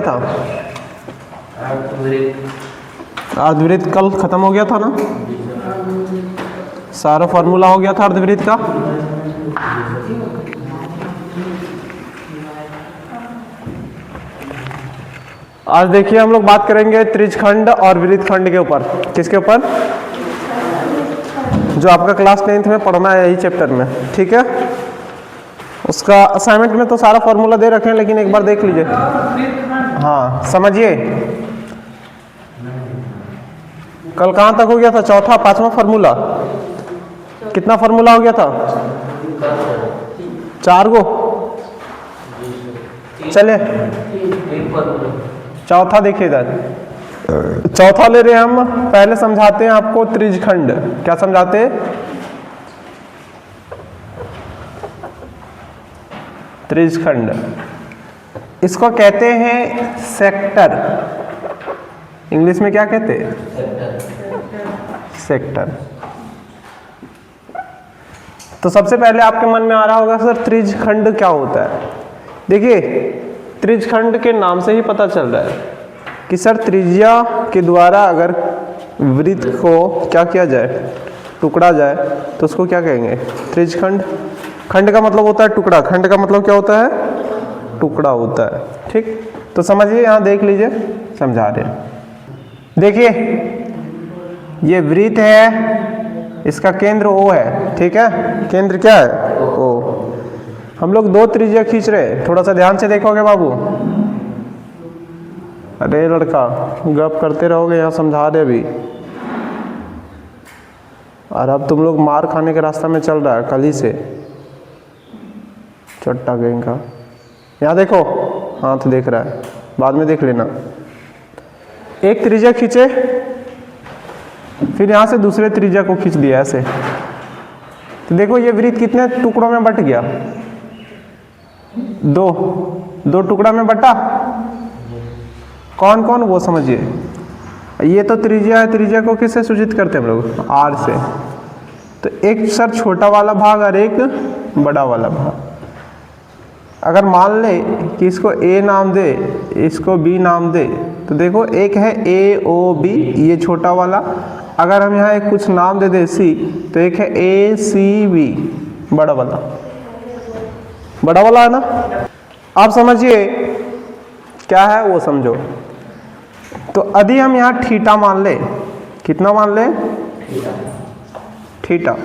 था? अर्धवृत्त कल खत्म हो गया था ना, सारा फॉर्मूला हो गया था अर्धवृत्त का। आज देखिए हम लोग बात करेंगे त्रिज्यखंड और वृत्तखंड के ऊपर। किसके ऊपर? जो आपका क्लास 9th में पढ़ना है यही चैप्टर में, ठीक है। उसका असाइनमेंट में तो सारा फॉर्मूला दे रखे हैं, लेकिन एक बार देख लीजिए। हाँ समझिए, कल कहाँ तक हो गया था? चौथा पांचवा फॉर्मूला। कितना फॉर्मूला हो गया था? 4 गो। चलिए चौथा देखिए इधर, चौथा ले रहे हैं हम। पहले समझाते हैं आपको त्रिज्यखंड। क्या समझाते हैं? त्रिज्यखंड। इसको कहते हैं सेक्टर। इंग्लिश में क्या कहते हैं? सेक्टर। तो सबसे पहले आपके मन में आ रहा होगा सर त्रिज्यखंड क्या होता है। देखिए त्रिज्यखंड के नाम से ही पता चल रहा है कि सर त्रिज्या के द्वारा अगर वृत्त को क्या किया जाए, टुकड़ा जाए, तो उसको क्या कहेंगे? त्रिज्यखंड। खंड का मतलब होता है टुकड़ा, खंड का मतलब क्या होता है? टुकड़ा होता है, ठीक। तो समझिए, यहाँ देख लीजिए, समझा रहे हैं। देखिए ये वृत्त है, इसका केंद्र O है, ठीक है। केंद्र क्या है? O। हम लोग 2 त्रिज्या खींच रहे हैं, थोड़ा सा ध्यान से देखोगे बाबू। अरे लड़का गप करते रहोगे, यहाँ समझा रहे अभी। और अब तुम लोग मार खाने के रास्ता में चल रहा है कल ही से, चट्टा गैंग का। यहाँ देखो, हाथ देख रहा है, बाद में देख लेना। एक त्रिज्या खींचे, फिर यहाँ से दूसरे त्रिज्या को खींच दिया ऐसे, तो देखो ये वृत्त कितने टुकड़ों में बट गया? 2 टुकड़ा में बटा। कौन कौन? वो समझिए। ये तो त्रिज्या है, त्रिज्या को किससे सूचित करते हैं हम लोग? R से। तो एक सर छोटा वाला भाग और एक बड़ा वाला भाग। अगर मान ले कि इसको A नाम दे, इसको B नाम दे, तो देखो एक है AOB, ये छोटा वाला। अगर हम यहाँ एक कुछ नाम दे दे C, तो एक है ACB, बड़ा वाला। बड़ा वाला है ना। आप समझिए क्या है वो समझो। तो यदि हम यहाँ थीटा मान ले, कितना मान ले? थीटा।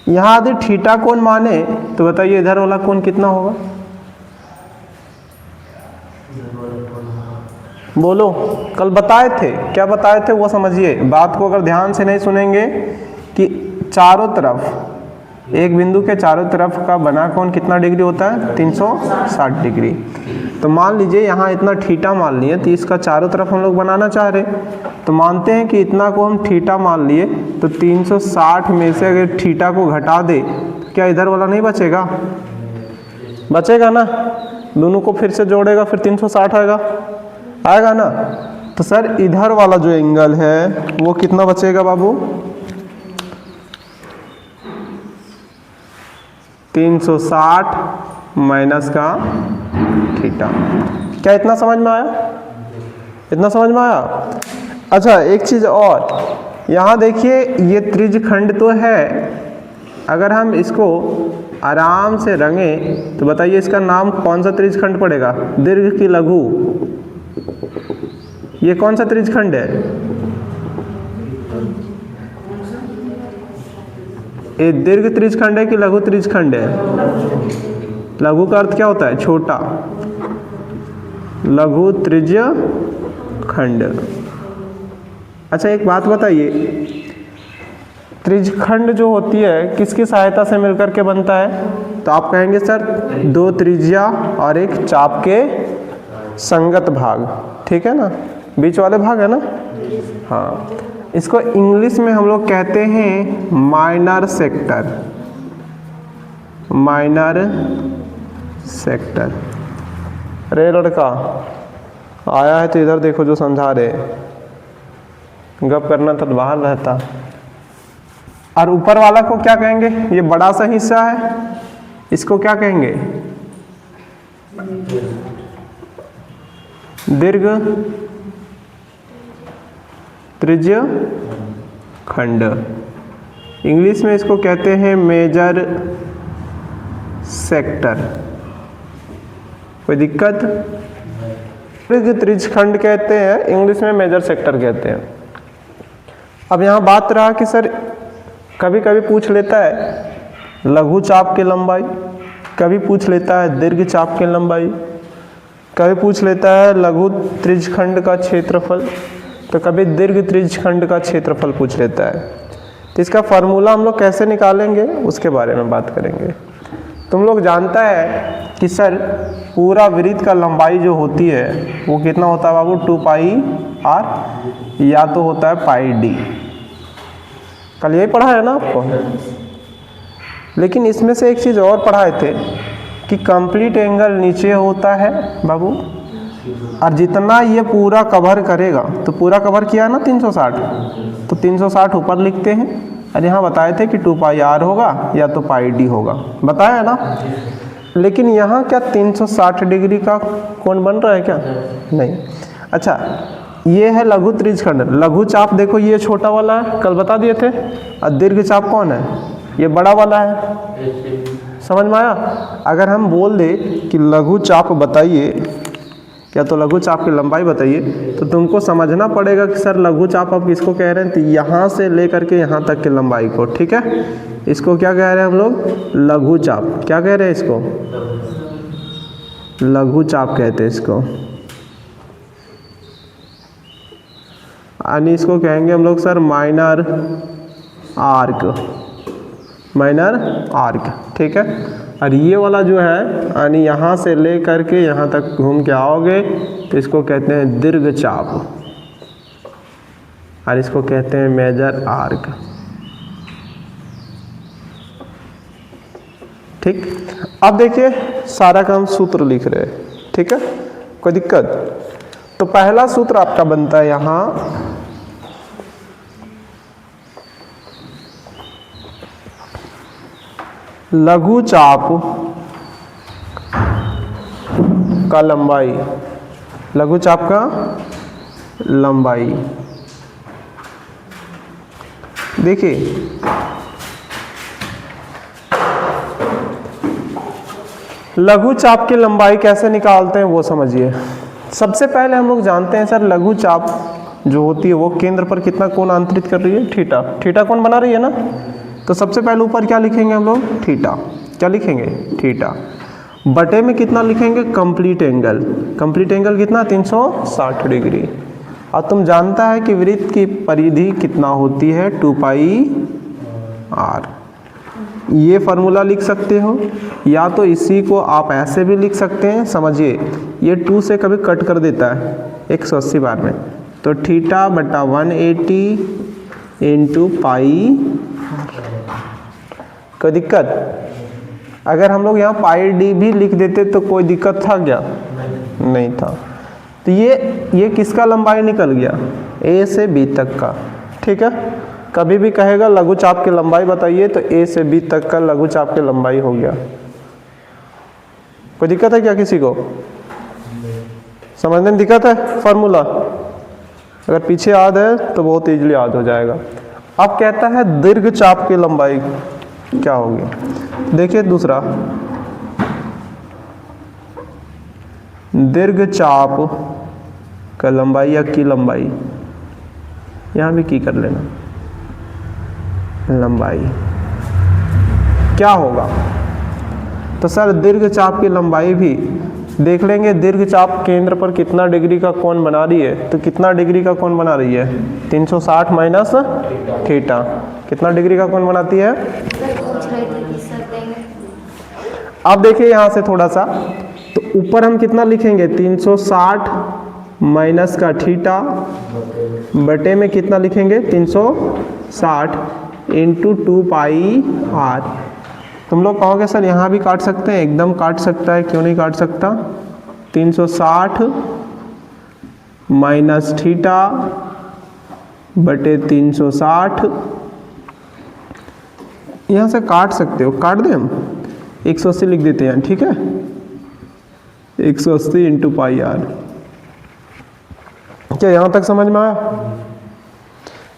यहाँ यदि थीटा कोण माने, तो बताइए इधर वाला कोण कितना होगा? बोलो, कल बताए थे, क्या बताए थे वो समझिए। बात को अगर ध्यान से नहीं सुनेंगे कि चारों तरफ, एक बिंदु के चारों तरफ का बना कोण कितना डिग्री होता है? 360 डिग्री। तो मान लीजिए यहाँ इतना थीटा मान लिए, तो इसका चारों तरफ हम लोग बनाना चाह रहे, तो मानते हैं कि इतना को हम थीटा मान लिए, तो 360 में से अगर थीटा को घटा दे, तो क्या इधर वाला नहीं बचेगा? बचेगा ना। दोनों को फिर से जोड़ेगा, फिर 360 आएगा ना। तो सर इधर वाला जो एंगल है वो कितना बचेगा बाबू? 360 माइनस का थीटा। क्या इतना समझ में आया? इतना समझ में आया? अच्छा एक चीज और, यहाँ देखिए ये त्रिज्यखंड तो है, अगर हम इसको आराम से रंगें तो बताइए इसका नाम कौन सा त्रिज्यखंड पड़ेगा? दीर्घ की लघु? ये कौन सा त्रिज्यखंड है? ये दीर्घ त्रिज्यखंड है कि लघु त्रिज्यखंड है? लघु का अर्थ क्या होता है? छोटा। लघु त्रिज्यखंड। अच्छा एक बात बताइए, त्रिज्यखंड जो होती है किसकी सहायता से मिलकर के बनता है? तो आप कहेंगे सर 2 त्रिज्या और एक चाप के संगत भाग, ठीक है ना, बीच वाले भाग है ना। हाँ, इसको इंग्लिश में हम लोग कहते हैं माइनर सेक्टर। Minor sector. अरे लड़का आया है तो इधर देखो जो समझा रहे, गप करना तो बाहर रहता। और ऊपर वाला को क्या कहेंगे? ये बड़ा सा हिस्सा है, इसको क्या कहेंगे? दीर्घ त्रिज्य खंड। इंग्लिश में इसको कहते हैं मेजर सेक्टर। कोई दिक्कत? दीर्घ त्रिज्य खंड कहते हैं, इंग्लिश में मेजर सेक्टर कहते हैं। अब यहाँ बात रहा कि सर कभी कभी पूछ लेता है लघु चाप की लंबाई, कभी पूछ लेता है दीर्घ चाप की लंबाई, कभी पूछ लेता है लघु त्रिज्य खंड का क्षेत्रफल, तो कभी दीर्घ त्रिज्य खंड का क्षेत्रफल पूछ लेता है। तो इसका फार्मूला हम लोग कैसे निकालेंगे उसके बारे में बात करेंगे। तुम लोग जानता है कि सर पूरा वृत्त का लंबाई जो होती है वो कितना होता है बाबू? 2 पाई आर, या तो होता है पाई डी। कल यही पढ़ा है ना आपको। लेकिन इसमें से एक चीज़ और पढ़ाए थे कि कंप्लीट एंगल नीचे होता है बाबू, और जितना ये पूरा कवर करेगा, तो पूरा कवर किया ना 360, तो 360 ऊपर लिखते हैं। और यहाँ बताए थे कि 2 पाई आर होगा या तो पाई डी होगा, बताया ना। लेकिन यहाँ क्या 360 डिग्री का कोण बन रहा है क्या? नहीं। अच्छा, ये है लघु त्रिज्य खंड। लघु चाप देखो ये छोटा वाला है, कल बता दिए थे। और दीर्घ चाप कौन है? ये बड़ा वाला है। समझ में आया? अगर हम बोल दे कि लघु चाप बताइए या तो लघु चाप की लंबाई बताइए, तो तुमको समझना पड़ेगा कि सर लघु चाप आप किसको कह रहे हैं? तो यहाँ से लेकर के यहाँ तक की लंबाई को, ठीक है। इसको क्या कह रहे हैं हम लोग? लघु चाप। क्या कह रहे हैं इसको? लघु चाप कहते हैं इसको। यानी इसको कहेंगे हम लोग sir minor arc, minor arc, ठीक है। और ये वाला जो है यानी यहाँ से ले करके यहाँ तक घूम के आओगे तो इसको कहते हैं दीर्घ चाप, और इसको कहते हैं मेजर आर्क, ठीक। अब देखिए सारा काम सूत्र लिख रहे हैं, ठीक है, कोई दिक्कत? तो पहला सूत्र आपका बनता है यहाँ लघु चाप का लंबाई, लघु चाप का लंबाई। देखिए लघु चाप की लंबाई कैसे निकालते हैं वो समझिए। सबसे पहले हम लोग जानते हैं सर लघु चाप जो होती है वो केंद्र पर कितना कोण अंतरित कर रही है? थीटा। थीटा कोण बना रही है ना। तो सबसे पहले ऊपर क्या लिखेंगे हम लोग? थीटा। क्या लिखेंगे? थीटा। बटे में कितना लिखेंगे? Complete angle. कंप्लीट एंगल कितना? 360 डिग्री। और तुम जानता है कि वृत्त की परिधि कितना होती है? 2 पाई आर। ये फार्मूला लिख सकते हो, या तो इसी को आप ऐसे भी लिख सकते हैं। समझिए ये 2 से कभी कट कर देता है 180 बार में, तो थीटा बटा 180 इंटू पाई। कोई दिक्कत? अगर हम लोग यहाँ पाई डी भी लिख देते तो कोई दिक्कत था क्या? नहीं था। तो ये किसका लंबाई निकल गया? ए से बी तक का, ठीक है। कभी भी कहेगा लघु चाप की लंबाई बताइए तो ए से बी तक का लघु चाप की लंबाई हो गया। कोई दिक्कत है क्या किसी को? समझने में दिक्कत है? फार्मूला अगर पीछे याद है तो बहुत इजीली याद हो जाएगा। अब कहता है दीर्घ चाप की लंबाई क्या होगी? देखिए दूसरा, दीर्घ चाप का लंबाई या की लंबाई, यहां भी की कर लेना, लंबाई क्या होगा? तो सर दीर्घ चाप की लंबाई भी देख लेंगे। दीर्घ चाप केंद्र पर कितना डिग्री का कोण बना रही है? तो कितना डिग्री का कोण बना रही है? 360 माइनस थीटा। कितना डिग्री का कोण बनाती है? अब देखिए यहां से थोड़ा सा, तो ऊपर हम कितना लिखेंगे? 360 माइनस का थीटा बटे में कितना लिखेंगे? 360 इंटू 2 पाई आर। तुम लोग कहोगे सर यहाँ भी काट सकते हैं, एकदम काट सकता है, क्यों नहीं काट सकता? 360 माइनस थीटा बटे 360, यहाँ से काट सकते हो, काट दें हम 180 लिख देते हैं, ठीक है। 180 इंटू पाई आर, क्या यहाँ तक समझ में आया?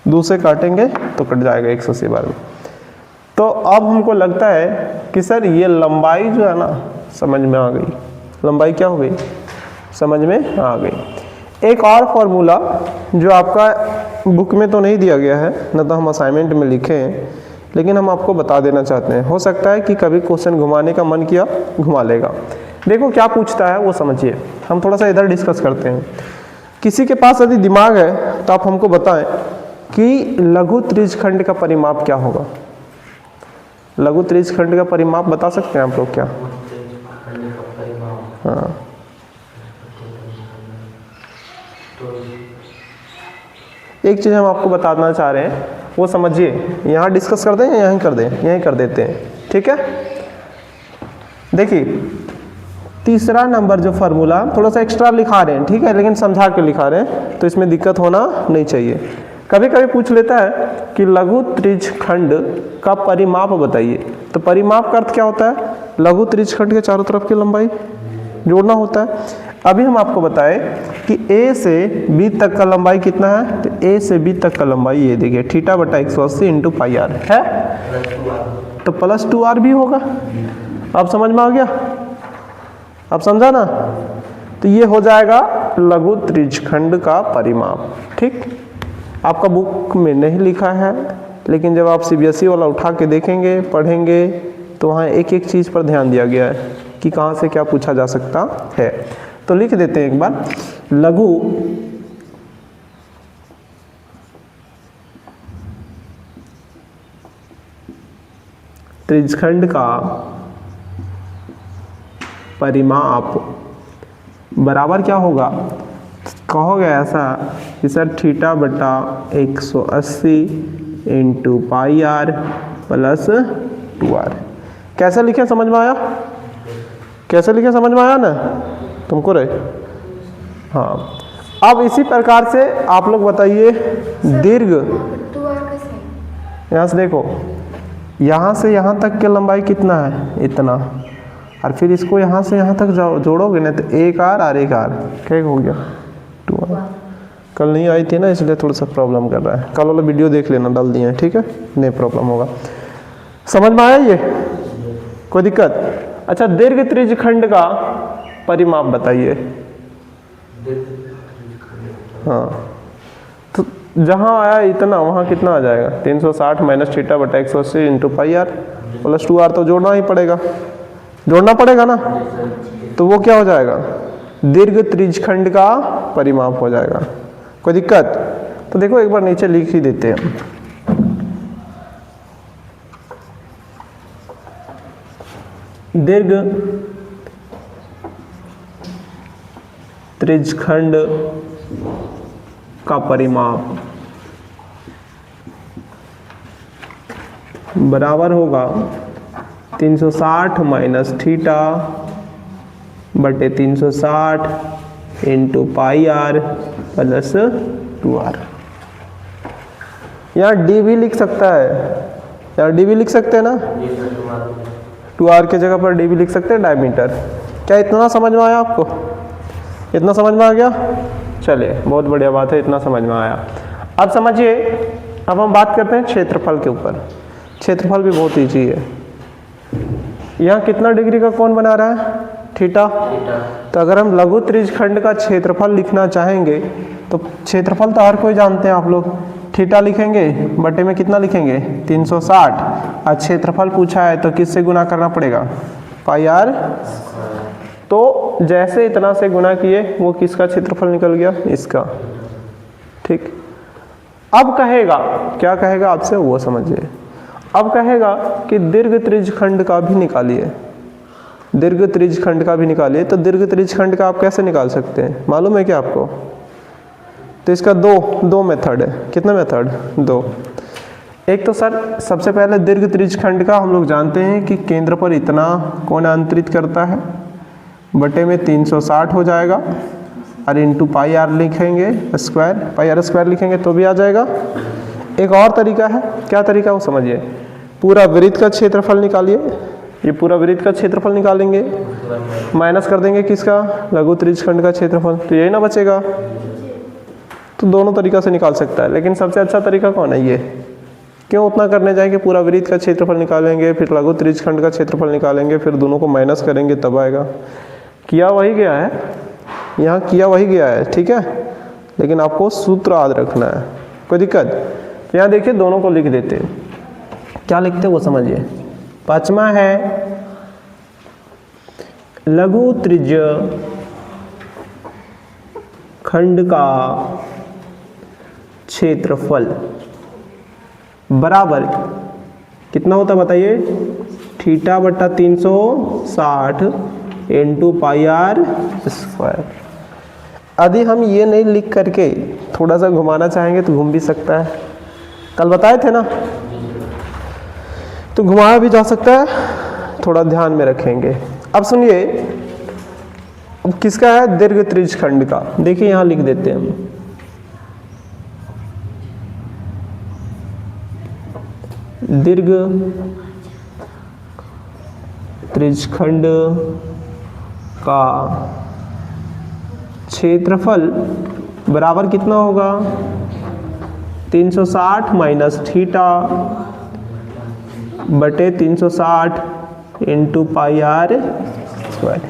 2 से काटेंगे तो कट जाएगा 180 बार में। तो अब हमको लगता है कि सर ये लंबाई जो है ना समझ में आ गई, लंबाई क्या हो गई, समझ में आ गई। एक और फॉर्मूला जो आपका बुक में तो नहीं दिया गया है, न तो हम असाइनमेंट में लिखे हैं, लेकिन हम आपको बता देना चाहते हैं। हो सकता है कि कभी क्वेश्चन घुमाने का मन किया, घुमा लेगा। देखो क्या पूछता है वो समझिए, हम थोड़ा सा इधर डिस्कस करते हैं। किसी के पास यदि दिमाग है तो आप हमको बताएं कि लघु त्रिज्यखंड का परिमाप क्या होगा। लघु त्रिज्यखंड का परिमाप बता सकते हैं आप लोग क्या? हाँ, एक चीज़ हम आपको बताना चाह रहे हैं वो समझिए। यहाँ डिस्कस कर दें या यहीं कर दें? यहीं कर देते हैं, ठीक है। देखिए तीसरा नंबर जो फार्मूला थोड़ा सा एक्स्ट्रा लिखा रहे हैं, ठीक है, लेकिन समझा के लिखा रहे हैं तो इसमें दिक्कत होना नहीं चाहिए। कभी कभी पूछ लेता है कि लघु त्रिज्यखंड का परिमाप बताइए। तो परिमाप का अर्थ क्या होता है? लघु त्रिज्यखंड के चारों तरफ की लंबाई जोड़ना होता है। अभी हम आपको बताएं कि A से B तक का लंबाई कितना है, तो A से B तक का लंबाई ये देखिए थीटा बटा 180 इंटू पाई आर है, तो प्लस 2r भी होगा। अब समझ में आ गया? अब समझा ना? तो ये हो जाएगा लघु त्रिज्यखंड का परिमाप। ठीक, आपका बुक में नहीं लिखा है, लेकिन जब आप CBSE वाला उठा के देखेंगे, पढ़ेंगे, तो वहाँ एक एक चीज़ पर ध्यान दिया गया है कि कहाँ से क्या पूछा जा सकता है। तो लिख देते हैं एक बार, लघु त्रिज्यखंड का परिमाप बराबर क्या होगा? कहोगे ऐसा कि सर थीटा बटा 180 into pi are plus 2r। कैसे लिखे, समझ में आया? कैसे लिखे, समझ में आया ना तुमको रे? हाँ, अब इसी प्रकार से आप लोग बताइए दीर्घ, यहाँ से देखो, यहाँ से यहाँ तक की लंबाई कितना है? इतना, और फिर इसको यहाँ से यहाँ तक जोड़ोगे ना तो 1r और 1r क्या हो गया? 2r। कल नहीं आई थी ना, इसलिए थोड़ा सा प्रॉब्लम कर रहा है। कल वाला वीडियो देख लेना, डाल दिए हैं, ठीक है, नहीं प्रॉब्लम होगा। समझ में आया ये? कोई दिक्कत? अच्छा, दीर्घ त्रिज्यखंड का परिमाप बताइए। हाँ, तो जहाँ आया इतना, वहाँ कितना आ जाएगा? 360 माइनस थीटा बटा 180 into pi are plus 2r। तो जोड़ना ही पड़ेगा, जोड़ना पड़ेगा ना, तो वो क्या हो जाएगा? दीर्घ त्रिज्यखंड का परिमाप हो जाएगा। कोई दिक्कत? तो देखो एक बार नीचे लिख ही देते हैं। दीर्घ त्रिज्यखंड का परिमाप बराबर होगा 360 माइनस थीटा बटे 360 into pi are plus 2r। यहाँ डी भी लिख सकता है, यहाँ डी भी लिख सकते हैं ना, 2r के जगह पर डी भी लिख सकते हैं, डायमीटर। क्या इतना समझ में आया आपको? इतना समझ में आ गया? चलिए, बहुत बढ़िया बात है, इतना समझ में आया। अब समझिए, अब हम बात करते हैं क्षेत्रफल के ऊपर। क्षेत्रफल भी बहुत ईजी है। यहाँ कितना डिग्री का कोण बना रहा है? थीटा। तो अगर हम लघु त्रिज्यखंड का क्षेत्रफल लिखना चाहेंगे तो क्षेत्रफल तो हर कोई जानते हैं आप लोग, थीटा लिखेंगे, बटे में कितना लिखेंगे? 360। और क्षेत्रफल पूछा है तो किससे गुना करना पड़ेगा? पाई आर। तो जैसे इतना से गुना किए, वो किसका क्षेत्रफल निकल गया? इसका। ठीक, अब कहेगा, क्या कहेगा आपसे वो समझिए। अब कहेगा कि दीर्घ त्रिज्यखंड का भी निकालिए, दीर्घ त्रिज्यखंड का भी निकालिए। तो दीर्घ त्रिज्यखंड का आप कैसे निकाल सकते हैं, मालूम है क्या आपको? तो इसका दो मेथड है। कितने मेथड? 2। एक तो सर सबसे पहले दीर्घ त्रिज्यखंड का हम लोग जानते हैं कि केंद्र पर इतना कोण अंतरित करता है, बटे में 360 हो जाएगा, और इंटू पाई आर लिखेंगे स्क्वायर, पाई आर स्क्वायर लिखेंगे तो भी आ जाएगा। एक और तरीका है, क्या तरीका वो समझिए। पूरा वृत्त का क्षेत्रफल निकालिए, ये पूरा वृत्त का क्षेत्रफल निकालेंगे, माइनस कर देंगे किसका? लघु त्रिज्यखंड का क्षेत्रफल, तो यही ना बचेगा। तो दोनों तरीका से निकाल सकता है, लेकिन सबसे अच्छा तरीका कौन है? ये। क्यों उतना करने जाएंगे? पूरा वृत्त का क्षेत्रफल निकालेंगे, फिर लघु त्रिज्यखंड का क्षेत्रफल निकालेंगे, फिर दोनों को माइनस करेंगे तब आएगा। किया वही गया है, यहाँ किया वही गया है, ठीक है, लेकिन आपको सूत्र याद रखना है। कोई दिक्कत? यहाँ देखिए दोनों को लिख देते हैं, क्या लिखते हैं वो समझिए। पांचवा है लघु त्रिज्य खंड का क्षेत्रफल बराबर कितना होता है बताइए? थीटा बट्टा 360 इंटू पाई आर स्क्वायर। यदि हम ये नहीं लिख करके थोड़ा सा घुमाना चाहेंगे तो घूम भी सकता है, कल बताए थे ना, तो घुमाया भी जा सकता है, थोड़ा ध्यान में रखेंगे। अब सुनिए, अब किसका है? दीर्घ त्रिज्यखंड का। देखिए यहां लिख देते हैं हम, दीर्घ त्रिज्यखंड का क्षेत्रफल बराबर कितना होगा? 360 माइनस थीटा बटे 360 इंटू पाई आर स्क्वायर।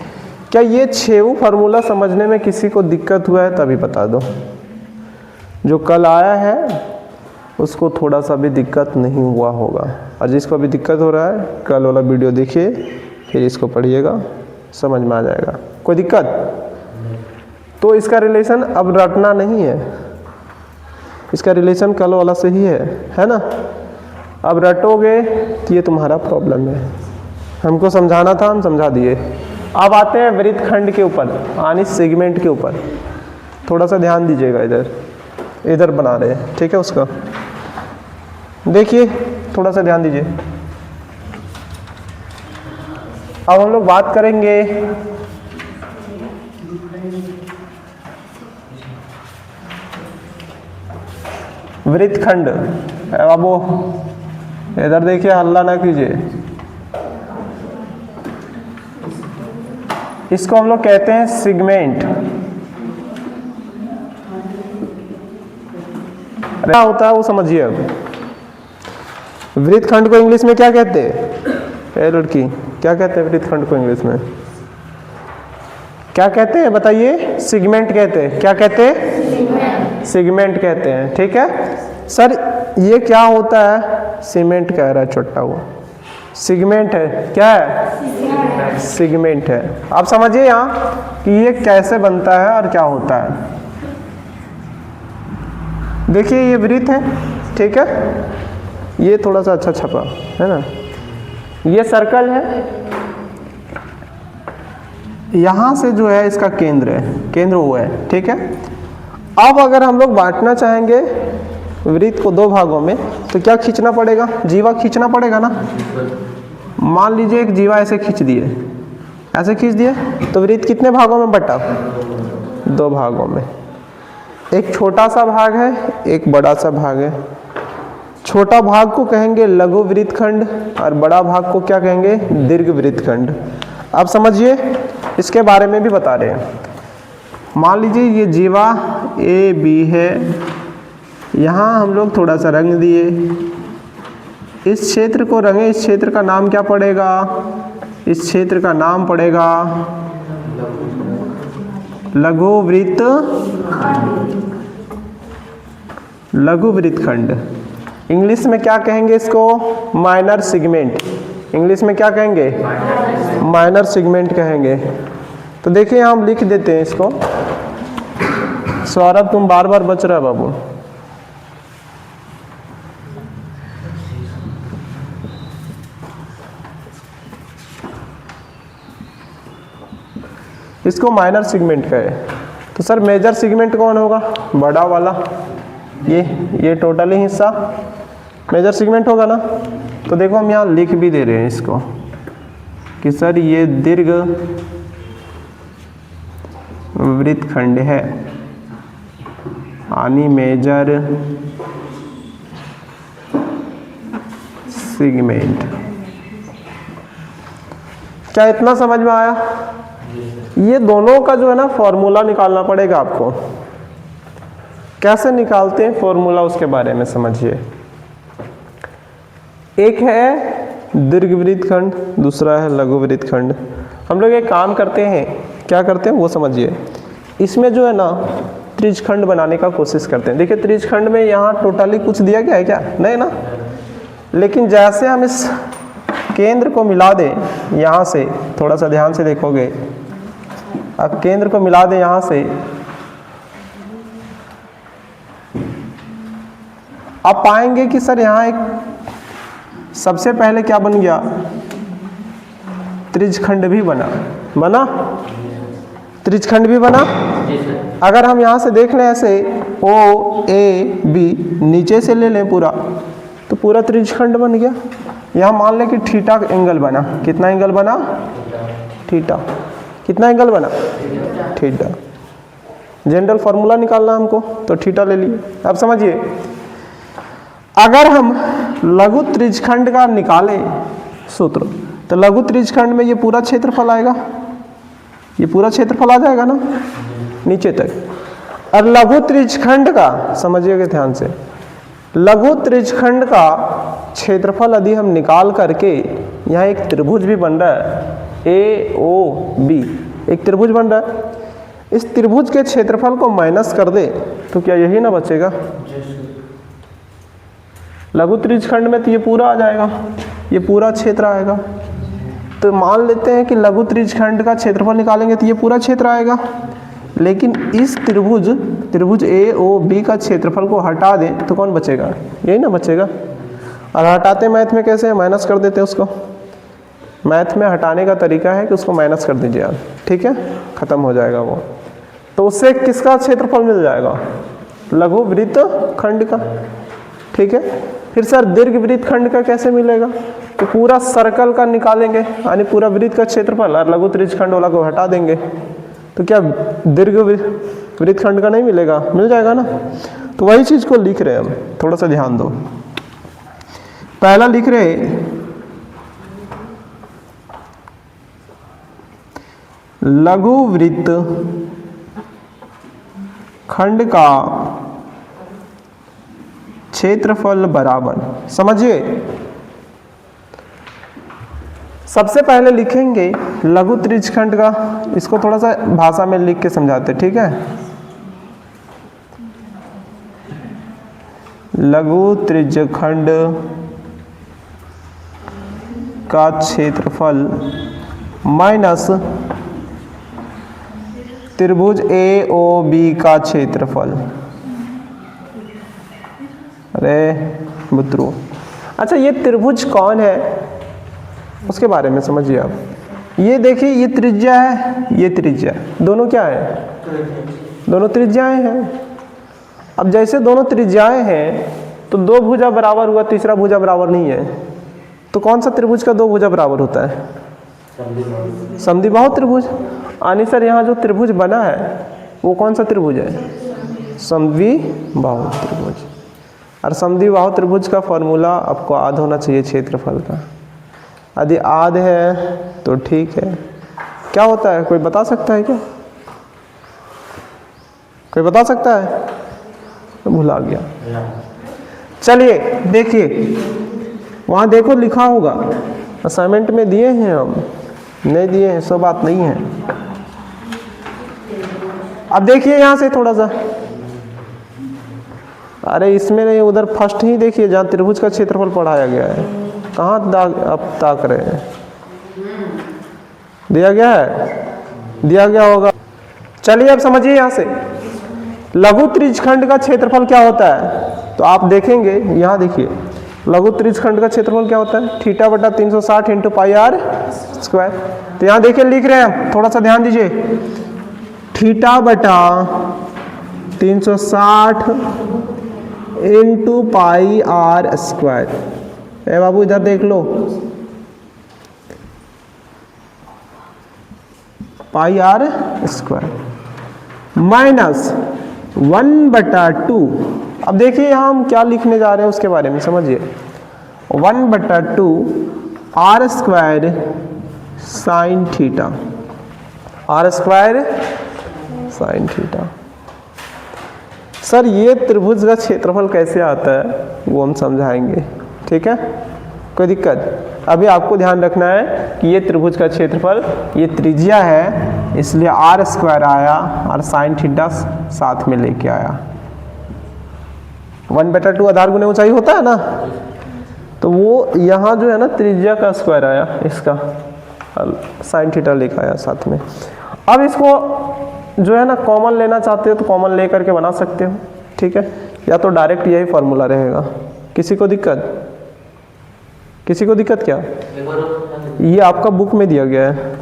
क्या ये 6वां फार्मूला समझने में किसी को दिक्कत हुआ है? तभी बता दो। जो कल आया है उसको थोड़ा सा भी दिक्कत नहीं हुआ होगा, और जिसको भी दिक्कत हो रहा है कल वाला वीडियो देखिए, फिर इसको पढ़िएगा, समझ में आ जाएगा। कोई दिक्कत? तो इसका रिलेशन अब रटना नहीं है, इसका रिलेशन कल वाला से ही है ना। अब रटोगे तो ये तुम्हारा प्रॉब्लम है। हमको समझाना था, हम समझा दिए। अब आते हैं वृत्तखंड के ऊपर, यानी सेगमेंट के ऊपर। थोड़ा सा ध्यान दीजिएगा, इधर बना रहे हैं, ठीक है। उसका देखिए, थोड़ा सा ध्यान दीजिए। अब हम लोग बात करेंगे वृत्तखंड। अब वो इधर देखिए, हल्ला ना कीजिए। इसको हम लोग कहते हैं सेगमेंट। क्या होता है वो समझिए। अब वृत्तखंड को इंग्लिश में क्या कहते हैं? ए लड़की, क्या कहते हैं वृत्तखंड को इंग्लिश में? क्या कहते हैं बताइए? सेगमेंट कहते हैं। क्या कहते हैं? सेगमेंट कहते हैं, ठीक है। सर ये क्या होता है? सीमेंट कह रहा है छोटा, वो सेगमेंट है। क्या है? सेगमेंट है। आप समझिए यहाँ कि ये कैसे बनता है और क्या होता है। देखिए ये वृत्त है, ठीक है, ये थोड़ा सा अच्छा छपा है ना। ये सर्कल है, यहाँ से जो है इसका केंद्र है, केंद्र वो है, ठीक है। अब अगर हम लोग बांटना चाहेंगे वृत्त को दो भागों में, तो क्या खींचना पड़ेगा? जीवा खींचना पड़ेगा ना। मान लीजिए एक जीवा ऐसे खींच दिए, ऐसे खींच दिए, तो वृत्त कितने भागों में बटा? दो भागों में। एक छोटा सा भाग है, एक बड़ा सा भाग है। छोटा भाग को कहेंगे लघु वृत्तखंड और बड़ा भाग को क्या कहेंगे? दीर्घ वृत्तखंड। अब समझिए, इसके बारे में भी बता रहे हैं। मान लीजिए ये जीवा ए बी है, यहाँ हम लोग थोड़ा सा रंग दिए, इस क्षेत्र को रंगे। इस क्षेत्र का नाम क्या पड़ेगा? इस क्षेत्र का नाम पड़ेगा लघु वृत्तखंड। इंग्लिश में क्या कहेंगे इसको? Minor segment. इंग्लिश में क्या कहेंगे? माइनर सेगमेंट कहेंगे। तो देखिए हम लिख देते हैं इसको। सौरभ तुम बार बार बच रहा है बाबू। इसको माइनर सेगमेंट कहे। तो सर मेजर सेगमेंट कौन होगा? बड़ा वाला, ये टोटली हिस्सा मेजर सेगमेंट होगा ना। तो देखो हम यहाँ लिख भी दे रहे हैं इसको कि सर ये दीर्घ वृत्तखंड है, यानी मेजर सेगमेंट। क्या इतना समझ में आया? ये दोनों का जो है ना फॉर्मूला निकालना पड़ेगा आपको। कैसे निकालते हैं फॉर्मूला, उसके बारे में समझिए। एक है दीर्घवृत्त खंड, दूसरा है लघुवृत्त खंड। हम लोग एक काम करते हैं, क्या करते हैं वो समझिए। इसमें जो है ना त्रिज्यखंड बनाने का कोशिश करते हैं। देखिए त्रिज्यखंड में यहाँ टोटली कुछ दिया गया है क्या? नहीं ना। लेकिन जैसे हम इस केंद्र को मिला दें यहाँ से, थोड़ा सा ध्यान से देखोगे, अब केंद्र को मिला दें यहाँ से, आप पाएंगे कि सर यहाँ एक सबसे पहले क्या बन गया, त्रिज्यखंड भी बना त्रिज्यखंड भी बना। अगर हम यहाँ से देख लें ऐसे ओ ए बी, नीचे से ले लें पूरा, तो पूरा त्रिज्यखंड बन गया। यहाँ मान लें कि थीटा एंगल बना। कितना एंगल बना? थीटा। कितना एंगल बना? थीटा। जनरल फॉर्मूला निकालना हमको, तो थीटा ले लिए। अब समझिए, अगर हम लघु त्रिज्यखंड का निकालें सूत्र, तो लघु त्रिज्यखंड में ये पूरा क्षेत्रफल आएगा, ये पूरा क्षेत्रफल आ जाएगा ना नीचे तक। और लघु त्रिज्यखंड का समझिएगा ध्यान से, लघु त्रिज्यखंड का क्षेत्रफल यदि हम निकाल करके, यहाँ एक त्रिभुज भी बन रहा है ए ओ बी, एक त्रिभुज बन रहा है, इस त्रिभुज के क्षेत्रफल को माइनस कर दे तो क्या यही ना बचेगा? लघु त्रिज्यखंड में तो ये पूरा आ जाएगा, ये पूरा क्षेत्र आएगा। तो मान लेते हैं कि लघु त्रिज्यखंड का क्षेत्रफल निकालेंगे तो ये पूरा क्षेत्र आएगा। लेकिन इस त्रिभुज ए ओ बी का क्षेत्रफल को हटा दें तो कौन बचेगा? यही ना बचेगा। और हटाते मैथ में कैसे? माइनस कर देते हैं उसको। मैथ में हटाने का तरीका है कि उसको माइनस कर दीजिए आप, ठीक है, खत्म हो जाएगा वो। तो उससे किसका क्षेत्रफल मिल जाएगा? लघु वृत्त खंड का, ठीक है। फिर सर दीर्घवृत्त खंड का कैसे मिलेगा? तो पूरा सर्कल का निकालेंगे, यानी पूरा वृत्त का क्षेत्रफल, और लघु त्रिज्यखंड वाला को हटा देंगे, तो क्या दीर्घवृत्त खंड का नहीं मिलेगा? मिल जाएगा ना। तो वही चीज को लिख रहे हैं हम, थोड़ा सा ध्यान दो। पहला लिख रहे लघु वृत्त खंड का क्षेत्रफल बराबर, समझिए सबसे पहले लिखेंगे लघु त्रिज्यखंड का, इसको थोड़ा सा भाषा में लिख के समझाते, ठीक है। लघु त्रिज्यखंड का क्षेत्रफल माइनस त्रिभुज ए ओ बी का क्षेत्रफल। अरे बुतरू, अच्छा ये त्रिभुज कौन है उसके बारे में समझिए आप। ये देखिए, ये त्रिज्या है, ये त्रिज्या, दोनों क्या है? दोनों त्रिज्याएं हैं। अब जैसे दोनों त्रिज्याएं हैं तो दो भुजा बराबर हुआ, तीसरा भुजा बराबर नहीं है, तो कौन सा त्रिभुज का दो भुजा बराबर होता है? समद्विबाहु त्रिभुज। आनी सर यहाँ जो त्रिभुज बना है वो कौन सा त्रिभुज है? समद्विबाहु त्रिभुज। और समद्विबाहु त्रिभुज का फॉर्मूला आपको आध होना चाहिए क्षेत्रफल का। यदि आध है तो ठीक है। क्या होता है, कोई बता सकता है क्या? कोई बता सकता है? तो भुला गया। चलिए देखिए, वहाँ देखो लिखा होगा, असाइनमेंट में दिए हैं, हम नहीं दिए हैं सो बात नहीं है। अब देखिए यहाँ से थोड़ा सा, अरे इसमें नहीं, उधर फर्स्ट ही देखिए जहाँ त्रिभुज का क्षेत्रफल पढ़ाया गया है। कहाँ आप ताक रहे हैं? दिया गया है, दिया गया होगा। चलिए अब समझिए यहाँ से लघु त्रिज्यखंड का क्षेत्रफल क्या होता है। तो आप देखेंगे यहाँ, देखिए लघु त्रिज्यखंड का क्षेत्रफल क्या होता है? थीटा बटा 360 इंटू पाई आर स्क्वायर। तो यहाँ देखिए लिख रहे हैं, थोड़ा सा ध्यान दीजिए, थीटा बटा 360 इंटू पाई आर स्क्वायर। ए बाबू इधर देख लो, पाई आर स्क्वायर माइनस 1/2। अब देखिए यहाँ हम क्या लिखने जा रहे हैं उसके बारे में समझिए। 1/2 R square sine theta, R square sine theta. Sir ये त्रिभुज का क्षेत्रफल कैसे आता है वो हम समझाएंगे, ठीक है, कोई दिक्कत। अभी आपको ध्यान रखना है कि ये त्रिभुज का क्षेत्रफल, ये त्रिज्या है, इसलिए आर स्क्वायर आया और साइन थीटा साथ में लेके आया। 1/2 आधार गुने ऊंचाई होता है ना, तो वो यहाँ जो है ना त्रिज्या का स्क्वायर आया, इसका साइन थीटा लेकर आया साथ में। अब इसको जो है ना कॉमन लेना चाहते हो तो कॉमन ले करके बना सकते हो, ठीक है, या तो डायरेक्ट यही फॉर्मूला रहेगा। किसी को दिक्कत? किसी को दिक्कत क्या? ये आपका बुक में दिया गया है।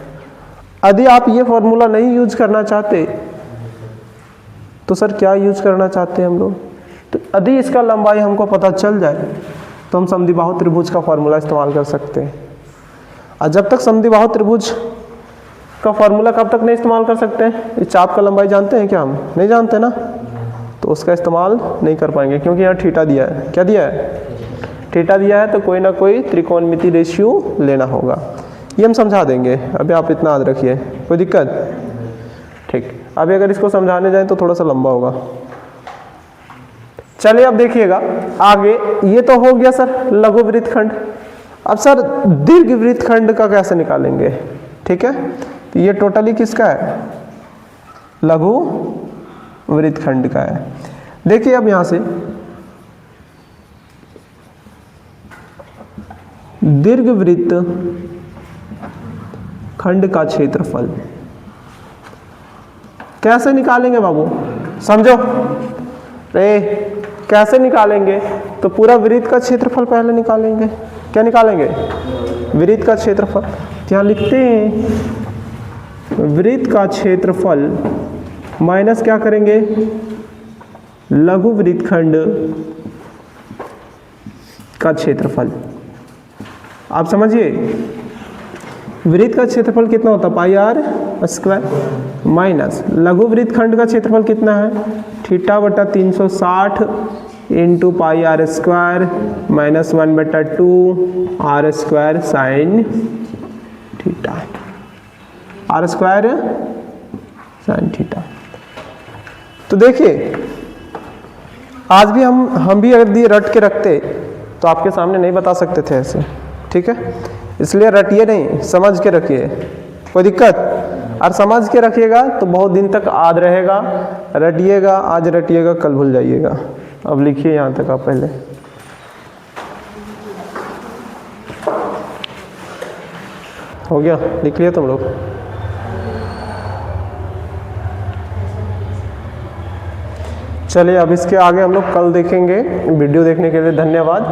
यदि आप ये फॉर्मूला नहीं यूज करना चाहते तो सर क्या यूज करना चाहते हैं हम लोग? तो यदि इसका लंबाई हमको पता चल जाए तो हम समद्विबाहु त्रिभुज का फॉर्मूला इस्तेमाल कर सकते हैं। और जब तक समद्विबाहु त्रिभुज का फॉर्मूला कब तक नहीं इस्तेमाल कर सकते हैं? इस चाप का लंबाई जानते हैं क्या? हम नहीं जानते ना, तो उसका इस्तेमाल नहीं कर पाएंगे क्योंकि यहाँ थीटा दिया है। क्या दिया है? थीटा दिया है, तो कोई ना कोई त्रिकोणमिति रेशियो लेना होगा। ये हम समझा देंगे, अभी आप इतना याद रखिए, कोई दिक्कत? ठीक, अभी अगर इसको समझाने जाए तो थोड़ा सा लंबा होगा। चलिए अब देखिएगा आगे। ये तो हो गया सर लघु वृत्तखंड। अब सर दीर्घ वृत्तखंड का कैसे निकालेंगे? ठीक है, तो ये टोटली किसका है? लघु वृत्तखंड का है। देखिए अब यहां से दीर्घ वृत्त खंड का क्षेत्रफल कैसे निकालेंगे बाबू? समझो रे, कैसे निकालेंगे? तो पूरा वृत्त का क्षेत्रफल पहले निकालेंगे। क्या निकालेंगे? वृत्त का क्षेत्रफल। क्या लिखते हैं? वृत्त का क्षेत्रफल माइनस क्या करेंगे? लघु वृत्तखंड का क्षेत्रफल। आप समझिए वृत्त का क्षेत्रफल कितना होता है? पाई आर स्क्वायर माइनस लघु वृत्तखंड का क्षेत्रफल कितना है? थीटा बटा 360 into pi R square minus 1/2 R square sine theta. R square sine theta. तो देखिए आज भी हम भी अगर ये रट के रखते तो आपके सामने नहीं बता सकते थे ऐसे, ठीक है, इसलिए रटिए नहीं, समझ के रखिए, कोई दिक्कत? और समझ के रखिएगा तो बहुत दिन तक याद रहेगा। रटिएगा, आज रटिएगा, कल भूल जाइएगा। अब लिखिए यहाँ तक आप पहले। हो गया? लिख लिया तुम लोग? चलिए अब इसके आगे हम लोग कल देखेंगे। वीडियो देखने के लिए धन्यवाद।